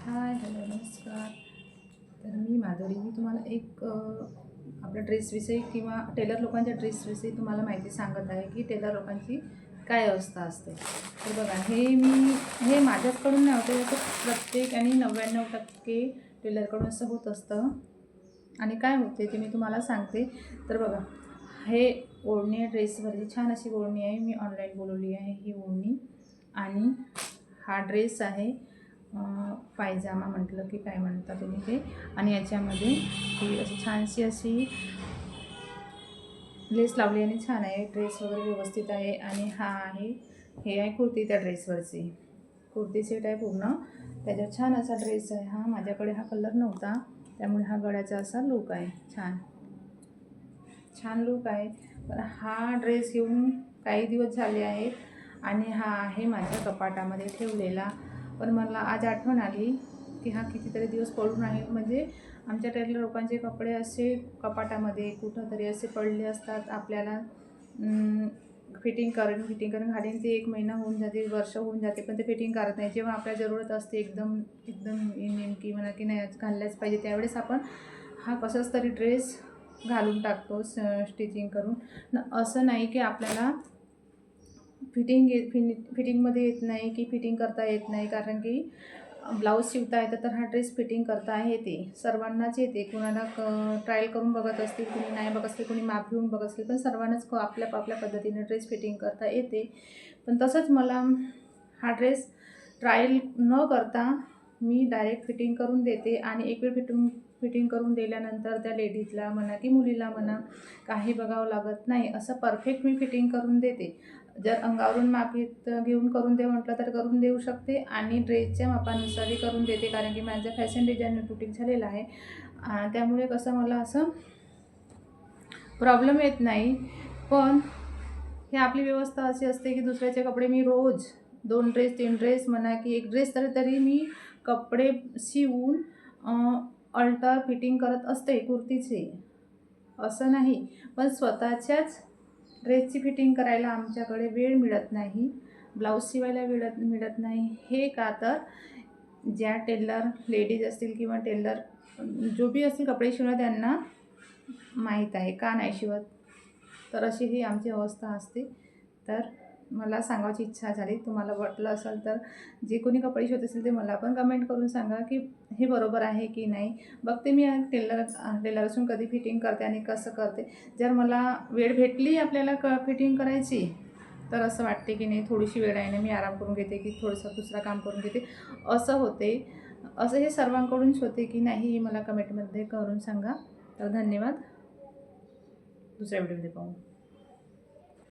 Hi hello नमस्कार. तर मी माधुरी. मी तुम्हाला एक आपल्या ड्रेसविषयी किंवा टेलर लोकांच्या ड्रेसविषयी तुम्हाला माहिती सांगत आहे की टेलर लोकांची काय अवस्था असते. तर बघा, हे माझ्याचकडून नाही होते, असं प्रत्येक आणि 99% टेलरकडून असं होत असतं. आणि काय होते ते मी तुम्हाला सांगते. तर बघा, हे ओढणी आहे ड्रेसवरची, छान अशी ओढणी आहे. मी ऑनलाईन बोलवली आहे ही ओढणी. आणि हा ड्रेस आहे पायजामा म्हटलं की काय म्हणता तुम्ही ते. आणि याच्यामध्ये ही अशी छानशी अशी लेस लावली आणि छान आहे. ड्रेस वगैरे व्यवस्थित आहे. आणि हे आहे कुर्ती, त्या ड्रेसवरची कुर्ती सेट आहे पूर्ण. त्याच्यावर छान असा ड्रेस आहे हा. माझ्याकडे हा कलर नव्हता, त्यामुळे हा गळ्याचा असा लूक आहे. छान लूक आहे. तर हा ड्रेस घेऊन काही दिवस झाले आहेत आणि हा आहे माझ्या कपाटामध्ये ठेवलेला. पण मला आज आठवण आली की हा कितीतरी दिवस पडून राहील. म्हणजे आमच्या टेलर लोकांचे कपडे असे कपाटामध्ये कुठंतरी असे पडले असतात. आपल्याला फिटिंग करून घालीन ते 1 महिना होऊन जाते, वर्ष होऊन जाते, पण ते फिटिंग करत नाही. जेव्हा आपल्याला जरूरत असते एकदम एकदम नेमकी म्हणा की नाही घालल्याच पाहिजे, त्यावेळेस आपण हा कसाच तरी ड्रेस घालून टाकतो स्टिचिंग करून. असं नाही की आपल्याला फिटिंगमध्ये येत नाही की फिटिंग करता येत नाही. कारण की ब्लाऊज शिवता येतं, तर हा ड्रेस फिटिंग करता येते, सर्वांनाच येते. कुणाला ट्रायल करून बघत असतील, कुणी नाही बघत असतील, कुणी माप घेऊन बघत असतील, पण सर्वांनाच आपल्या आपल्या पद्धतीने ड्रेस फिटिंग करता येते. पण तसंच मला हा ड्रेस ट्रायल न करता मी डायरेक्ट फिटिंग करून देते. आणि एक वेळ फिटिंग करून दिल्यानंतर त्या लेडीजला म्हणा की मुलीला म्हणा काही बघावं लागत नाही, असं परफेक्ट मी फिटिंग करून देते. जर अंगावरून माप घेऊन करून दे म्हटलं तर करून देऊ शकते आणि ड्रेसच्या मापानुसारही करून देते. कारण की माझं फॅशन डिझायनर बुटीक झालेलं आहे, त्यामुळे कसं मला असं प्रॉब्लेम येत नाही. पण हे आपली व्यवस्था अशी असते की दुसऱ्याचे कपडे मी रोज 2 ड्रेस 3 ड्रेस म्हणा की 1 ड्रेस तरी मी कपडे शिवून अल्टर फिटिंग करत असते कुर्तीचे, असं नाही. पण स्वतःच्याच ड्रेसची फिटिंग करायला आमच्याकडे वेळ मिळत नाही, ब्लाऊज शिवायला मिळत नाही. हे का तर ज्या टेलर लेडीज असतील किंवा टेलर जो बी असतील कपडे शिवणं, त्यांना माहीत आहे का नाही शिवत. तर अशी ही आमची अवस्था असते. तर मला सांगायची इच्छा झाली. तुम्हाला वाटलं असेल तर जे कोणी कपडे शिवत असेल ते मला पण कमेंट करून सांगा की हे बरोबर आहे की नाही. बघते मी टेलर असून कधी फिटिंग करते आणि कसं करते. जर मला वेळ भेटली आपल्याला फिटिंग करायची, तर असं वाटते की नाही थोडीशी वेळ आहे ना, मी आराम करून घेते की थोडंसं दुसरं काम करून घेते, असं होते. असं हे सर्वांकडूनच होते की नाही, मला कमेंटमध्ये करून सांगा. तर धन्यवाद. दुसऱ्या व्हिडिओमध्ये पाहू.